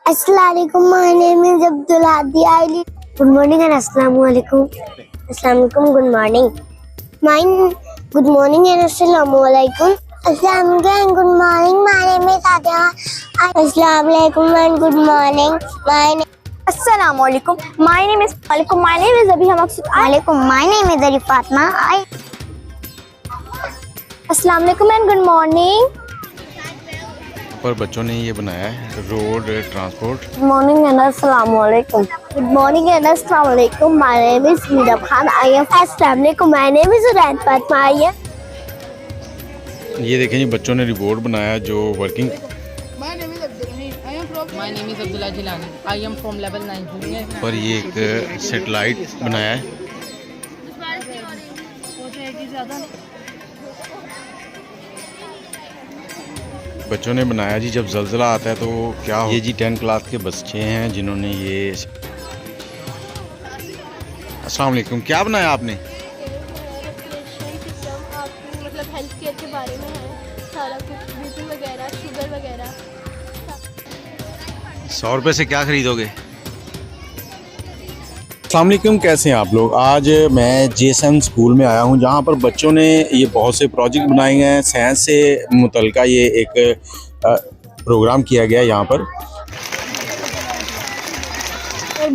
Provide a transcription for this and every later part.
Assalamualaikum. My name is Abdul Hadi. Good morning and Assalamualaikum. Assalamualaikum. Good morning. Good morning and Assalamualaikum. Assalamualaikum. Good morning. My name is Adia. Assalamualaikum and good morning. Assalamualaikum. My name is Alaikum. My name is Abhi Maqsood. Alaikum. My name is Arif Fatma. Assalamualaikum and good morning. पर बच्चों ने ये बनाया है road transport. Good morning and Assalamualaikum. Good morning and Assalamualaikum. My name is Meera Khan. I am Assalamualaikum. My name is Uraid Fatma. ये देखें जी बच्चों ने रिपोर्ट बनाया जो working. My name is Abdullah Jilani. I am from level 9 पर ये एक satellite बनाया है। बच्चों ने बनाया जी जब ज़लज़ला आता है तो क्या हो। ये जी 10 क्लास के बच्चे हैं जिन्होंने ये। अस्सलाम वालेकुम, क्या बनाया आपने? मतलब हेल्थ केयर के बारे में है सारा कुछ, बीपी वगैरह, शुगर वगैरह। 100 रुपये से क्या खरीदोगे? अस्सलाम वालेकुम, कैसे हैं आप लोग। आज मैं जेएसएम स्कूल में आया हूं जहां पर बच्चों ने ये बहुत से प्रोजेक्ट बनाए गए हैं। साइंस से मुतल्लिका ये एक प्रोग्राम किया गया यहाँ पर।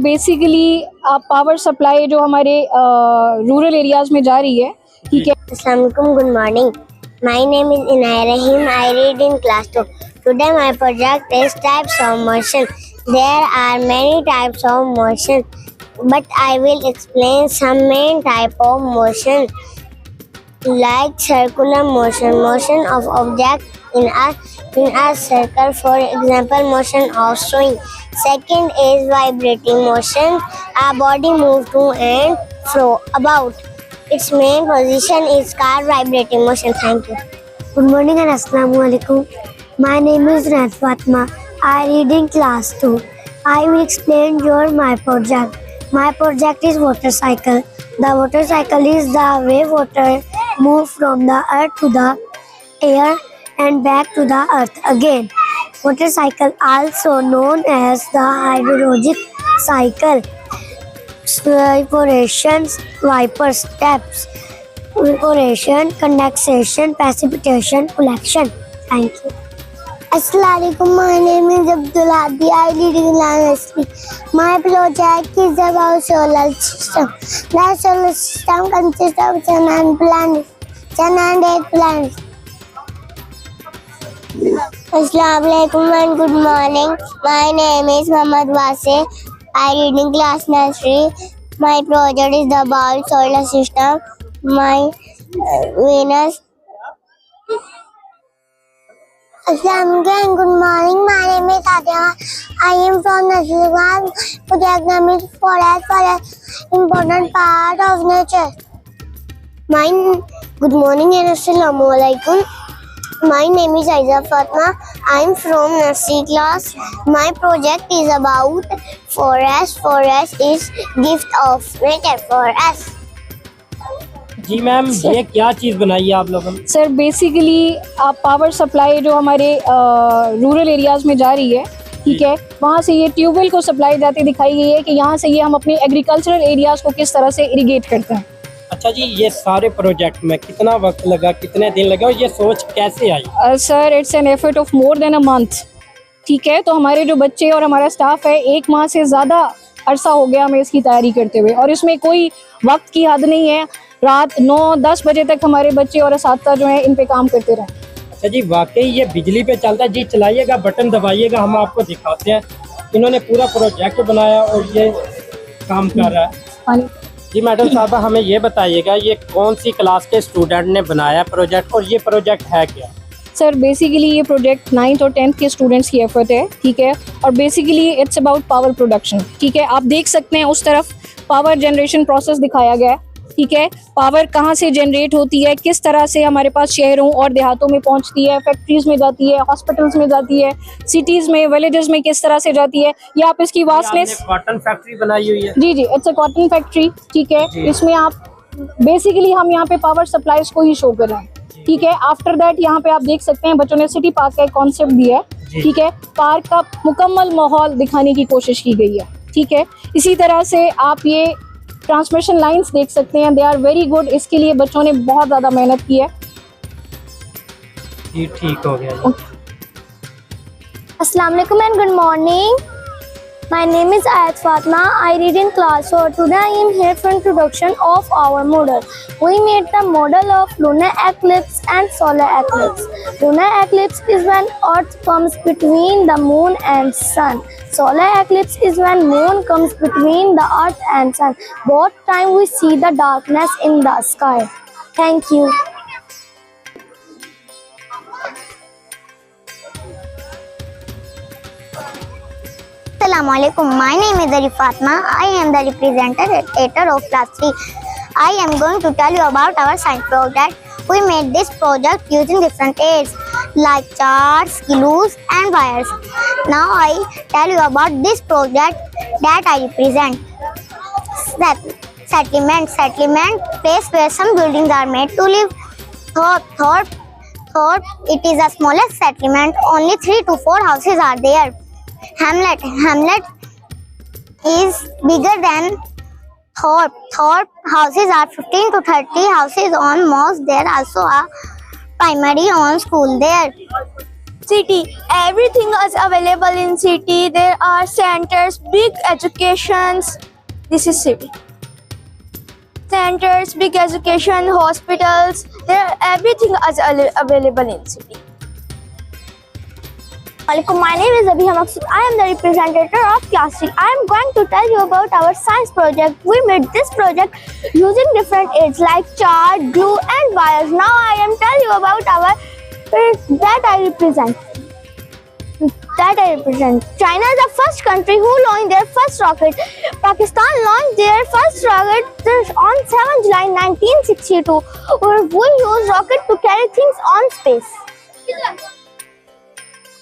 बेसिकली पावर सप्लाई जो हमारे रूरल एरियाज़ में जा रही है, ठीक है। Assalamualaikum. Good morning. My name is Inaya Rahim. I read in class 2. Today my project is types of motion. There are many types of motion, but I will explain some main type of motion, like circular motion, motion of object in a circle, for example motion of swing. Second is vibrating motion. A body moves to and fro about. Its main position is called vibrating motion. Thank you. Good morning and Assalamualaikum. My name is Uraid Fatma. I read in class 2. I will explain my project. My project is water cycle. The water cycle is the way water moves from the earth to the air and back to the earth again. Water cycle, also known as the hydrologic cycle. Evaporation, vapor steps, evaporation, condensation, precipitation, collection. Thank you. Assalamualaikum. My name is Abdul Hadi. I read in class 3. My project is about solar system. The solar system consists of sun and planets, 8 planets. Assalamualaikum and good morning. My name is Muhammad Wase. I read in class nursery. My project is about solar system. My Venus. Assalamualaikum. Good morning. My name is Adia. I am from Nasirabad. Project name is forest, important part of nature. Good morning and Assalamualaikum. My name is Aiza Fatma. I am from nursery class. My project is about forest. Forest is gift of nature for us. जी ma'am, ये क्या चीज़ बनाई है आप लोगों ने? Sir basically power supply जो हमारे रूरल एरियाज़ में जा रही है, ठीक है, वहाँ से ये ट्यूबवेल को सप्लाई जाती दिखाई गई है कि यहाँ से ये हम अपने एग्रीकल्चरल एरियाज़ को किस तरह से इरिगेट करते हैं। अच्छा जी, ये सारे प्रोजेक्ट में कितना वक्त लगा, कितने दिन लगे और ये सोच कैसे आई? Sir it's an effort of more than a month, ठीक है। तो हमारे जो बच्चे और हमारा स्टाफ है, 1 माह से ज़्यादा अरसा हो गया हमें इसकी तैयारी करते हुए, और इसमें कोई वक्त की हद नहीं है। रात 9-10 बजे तक हमारे बच्चे और असातिज़ा जो हैं इन पे काम करते रहे। अच्छा जी, वाकई ये बिजली पे चलता है जी? चलाइएगा, बटन दबाइएगा, हम आपको दिखाते हैं। इन्होंने पूरा प्रोजेक्ट बनाया और ये काम कर रहा है। जी मैडम साहबा, हमें ये बताइएगा ये कौन सी क्लास के स्टूडेंट ने बनाया प्रोजेक्ट और ये प्रोजेक्ट है क्या? सर बेसिकली ये प्रोजेक्ट 9th और 10th के स्टूडेंट्स की एफर्ट है, ठीक है। और basically it's about power production, ठीक है। आप देख सकते हैं उस तरफ पावर जनरेशन प्रोसेस दिखाया गया है, ठीक है। पावर कहाँ से जनरेट होती है, किस तरह से हमारे पास शहरों और देहातों में पहुँचती है, फैक्ट्रीज में जाती है, हॉस्पिटल्स में जाती है, सिटीज़ में, विलेजेस में किस तरह से जाती है। ये आप इसकी वास्टनेस। कॉटन फैक्ट्री बनाई हुई है? जी जी, इट्स अ कॉटन फैक्ट्री, ठीक है। इसमें आप बेसिकली हम यहाँ पे पावर सप्लाईज को ही शो कर रहे हैं। ठीक है। आफ्टर दैट यहाँ पे आप देख सकते हैं बच्चों ने सिटी पार्क का एक कॉन्सेप्ट दिया है, ठीक है। पार्क का मुकम्मल माहौल दिखाने की कोशिश की गई है, ठीक है। इसी तरह से आप ये ट्रांसमिशन लाइंस देख सकते हैं, दे आर वेरी गुड। इसके लिए बच्चों ने बहुत ज़्यादा मेहनत की है। ये ठीक हो गया। Assalamu alaikum and good morning. My name is Ayat Fatma. I read in class 4. Today I am here for introduction of our model. We made the model of lunar eclipse and solar eclipse. Lunar eclipse is when Earth comes between the moon and sun. Solar eclipse is when moon comes between the Earth and sun. Both time we see the darkness in the sky. Thank you. Assalamualaikum. My name is Arif Fatma. I am the representative of class 3. I am going to tell you about our science project. We made this project using different aids like charts, glues and wires. Now I tell you about this project that I represent. Settlement place where some buildings are made to live. Thought it is the smallest settlement. Only 3 to 4 houses are there. Hamlet is bigger than Thorpe. Thorpe houses are 15 to 30 houses on mosque. There also a primary on school there. City, everything is available in city. There are centers, big educations. This is city. Centers, big education, hospitals. There everything is available in city. My name is Abhi Maksud. I am the representative of class 3. I am going to tell you about our science project. We made this project using different aids like chart, glue and wires. Now I am tell you about our that I represent. China is the first country who launched their first rocket. Pakistan launched their first rocket on 7 July 1962. We use rocket to carry things on space.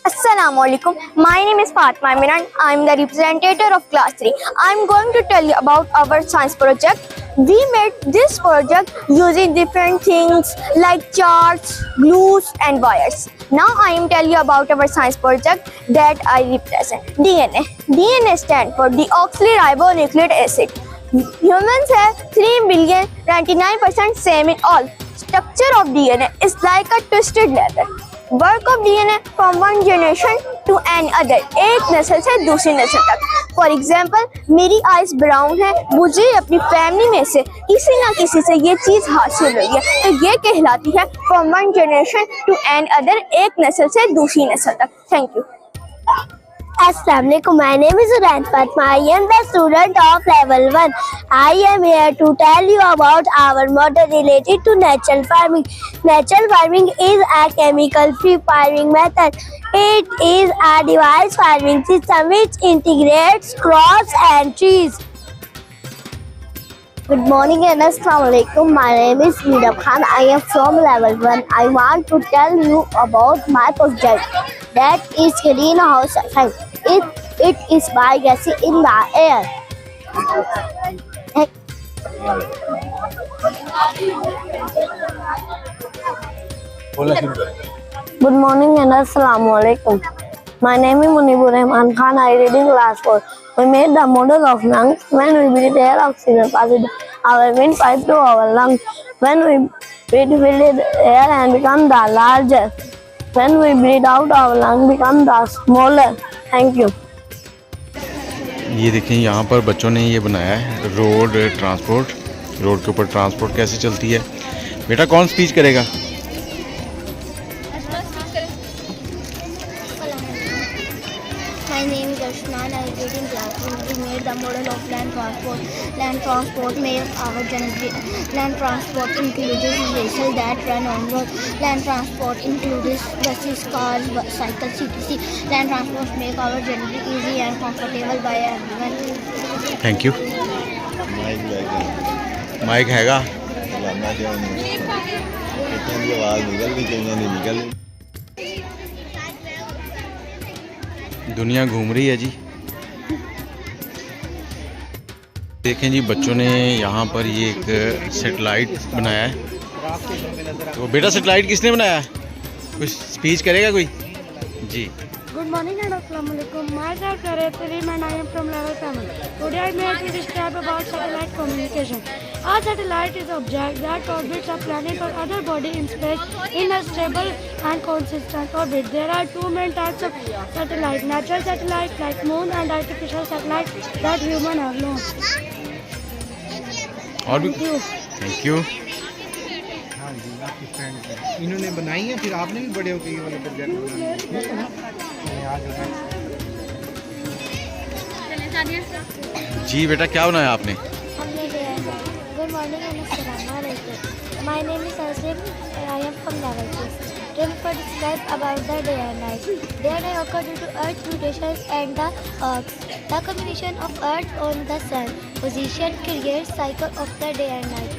Assalamualaikum. My name is Fatma Miran. I am the representative of class 3. I am going to tell you about our science project. We made this project using different things like charts, glues and wires. Now I am telling you about our science project that I represent. DNA. DNA stands for deoxyribonucleic acid. Humans have 3 billion 99% same in all. Structure of DNA is like a twisted leather. Work of DNA from one generation to another, एक नस्ल से दूसरी नस्ल तक. For example मेरी eyes brown है, मुझे अपनी फैमिली में से किसी ना किसी से ये चीज़ हासिल हुई है, तो ये कहलाती है from one generation to another, एक नस्ल से दूसरी नस्ल तक. Thank you. Assalamualaikum. My name is Urant Fatma. I am the student of level 1. I am here to tell you about our model related to natural farming. Natural farming is a chemical-free farming method. It is a device farming system which integrates crops and trees. Good morning and Assalamualaikum. My name is Meera Khan. I am from level 1. I want to tell you about my project. That is greenhouse effect. It is biogas in the air. Good morning and Assalamualaikum. My name is Munibur Rahman Khan. I read in class 4. We made the model of lungs. When we breathe air, oxygen passes our windpipe to our lungs. When we breathe, fill the air and become the larger. When we breathe out, our lung become the smaller. Thank you. ये देखें यहाँ पर बच्चों ने ये बनाया है road transport. Road के ऊपर ट्रांसपोर्ट कैसे चलती है. बेटा कौन स्पीच करेगा. My name is Ashman. I read in class 1. We made the model of land transport. Land transport includes vessels that run on road. Land transport includes buses, cars, cycles, etc. Land transport make our journey easy and comfortable by everyone. Thank you. Mike हैगा. दुनिया घूम रही है जी. देखें जी बच्चों ने यहाँ पर ये एक सेटेलाइट बनाया है तो बेटा सैटेलाइट किसने बनाया? कुछ स्पीच करेगा कोई? जी। Good morning and Assalamualaikum. Myself Naresh Salim and I am from level 7. Today I am here to describe about satellite communication. A satellite is an object that orbits a planet or other body in space in a stable and consistent orbit. There are two main types of satellite: natural satellites like moon and artificial satellites that humans have launched. और भी? Thank you. Thank you. इन्होंने बनाई है, फिर आपने भी बड़े होकर ये वाले प्रोजेक्ट जी बेटा क्या बनाया आपने? Good morning and Assalamualaikum. My name is Asif and I am from level 6. Today we will describe about the day and night. Day and night occur due to Earth's rotation and the the combination of Earth on the Sun position creates cycle of the day and night.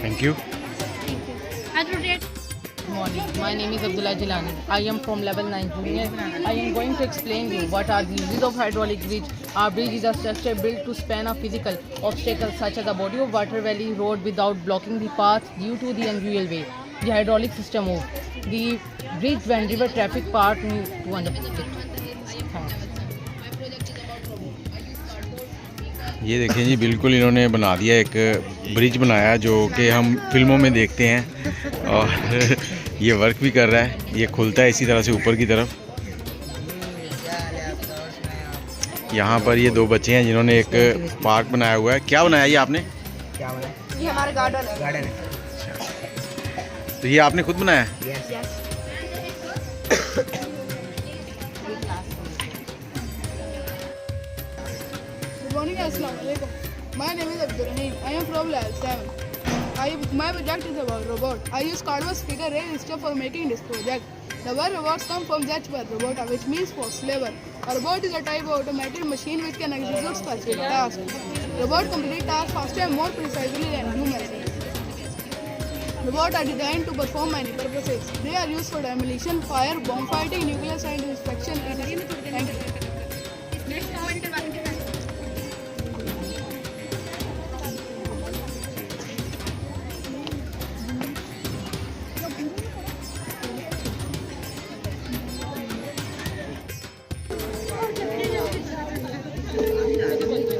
Thank you. Thank you. Good morning. My name is Abdullah Jilani. I am from level 9 junior. I am going to explain you what are the uses of hydraulic bridge. Our bridge is a structure built to span a physical obstacles such as a body of water, valley, road without blocking the path due to the unusual way the hydraulic system moves. The bridge when river traffic part needs to understand. ये देखिए जी, बिल्कुल इन्होंने बना दिया, एक bridge बनाया जो कि हम फिल्मों में देखते हैं, और ये वर्क भी कर रहा है। ये खुलता है इसी तरह से ऊपर की तरफ। यहाँ पर ये दो बच्चे हैं जिन्होंने एक पार्क बनाया हुआ है। क्या बनाया ये आपने? क्या बनाया? ये हमारा गार्डन है। गार्डन है। तो ये आपने खुद बनाया? Good morning and Assalamualaikum. My name is Abdul Rahim. I am from level 7. My project is about robot. I use Canvas figure array instead for making this project. The word robots come from that word robota, which means forced labor. A robot is a type of automated machine which can execute specific tasks. Robot complete tasks faster and more precisely than humans. Robots are designed to perform many purposes. They are used for demolition, fire, bomb fighting, nuclear science inspection, etc. Thank you.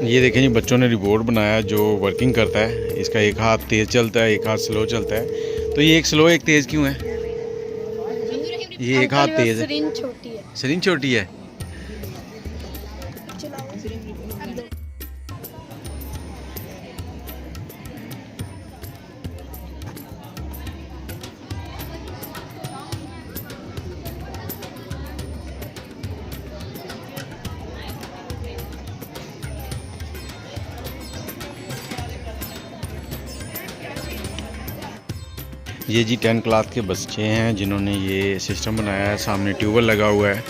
ये देखें जी, बच्चों ने रिबोट बनाया जो working करता है। इसका एक हाथ तेज़ चलता है, एक हाथ स्लो चलता है। तो ये एक स्लो एक तेज़ क्यों है? ये एक हाथ तेज़ है, सिरिंज छोटी है। सिरिंज छोटी है। ये जी 10 क्लास के बच्चे हैं जिन्होंने ये सिस्टम बनाया है। सामने ट्यूबवेल लगा हुआ है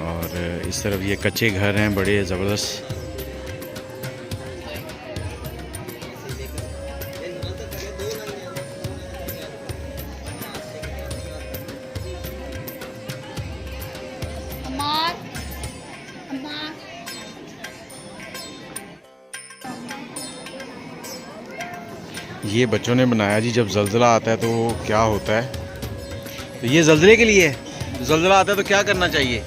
और इस तरफ ये कच्चे घर हैं बड़े ज़बरदस्त। ये बच्चों ने बनाया जी। जब ज़ल्ज़ला आता है तो क्या होता है? तो ये ज़ल्ज़ले के लिए है। ज़ल्ज़ला आता है तो क्या करना चाहिए?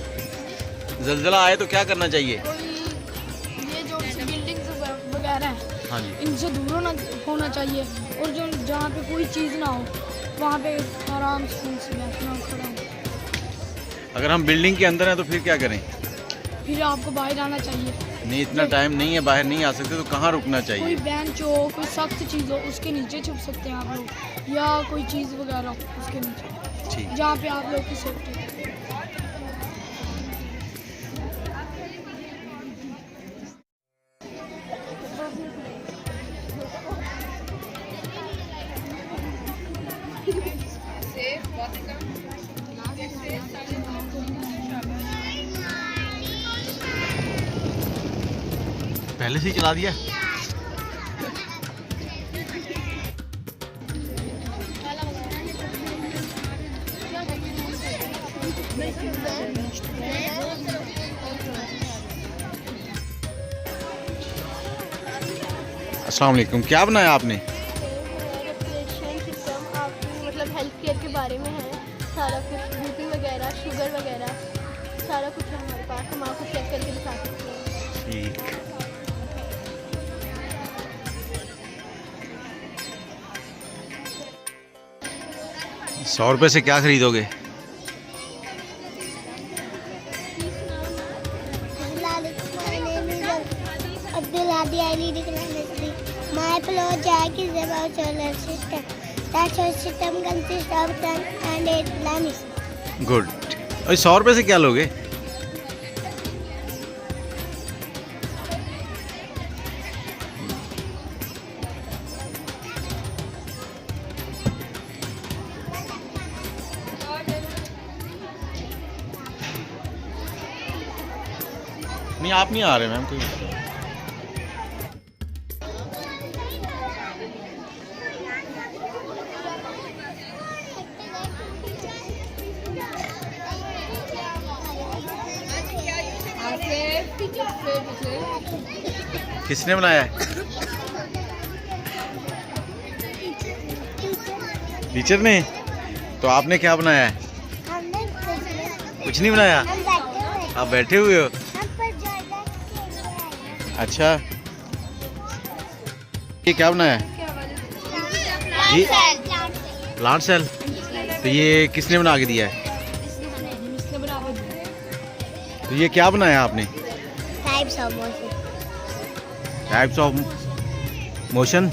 ज़ल्ज़ला आए तो क्या करना चाहिए? ये जो बिल्डिंग्स वगैरह हैं, हाँ जी, इनसे दूर होना चाहिए, और जो जहाँ पे कोई चीज़ ना हो वहाँ पे आराम से बैठना खड़ा हो। अगर हम बिल्डिंग के अंदर हैं तो फिर क्या करें? फिर आपको बाहर आना चाहिए। नहीं, इतना टाइम नहीं है, बाहर नहीं आ सकते, तो कहाँ रुकना कोई चाहिए? बेंच हो, कोई सख्त चीज़ हो, उसके नीचे छुप सकते हैं आप लोग, या कोई चीज़ वगैरह हो उसके नीचे, ठीक। जहाँ पे आप लोग की सेफ्टी। पहले से ही चला दिया। अस्सलाम वालेकुम। क्या बनाया आपने? 100 रुपये से क्या खरीदोगे? My project is about solar system. That solar system consists of sun and 8 planets. Good. और 100 रुपये से क्या लोगे? नहीं आप नहीं आ रहे मैम, कोई किसने बनाया है? टीचर ने। तो आपने क्या बनाया है? कुछ नहीं बनाया, आप बैठे हुए हो। अच्छा, ये क्या बनाया है? जी प्लांट सेल। तो ये किसने बना के दिया है? तो ये क्या बनाया आपने? Types of motion. Types of motion.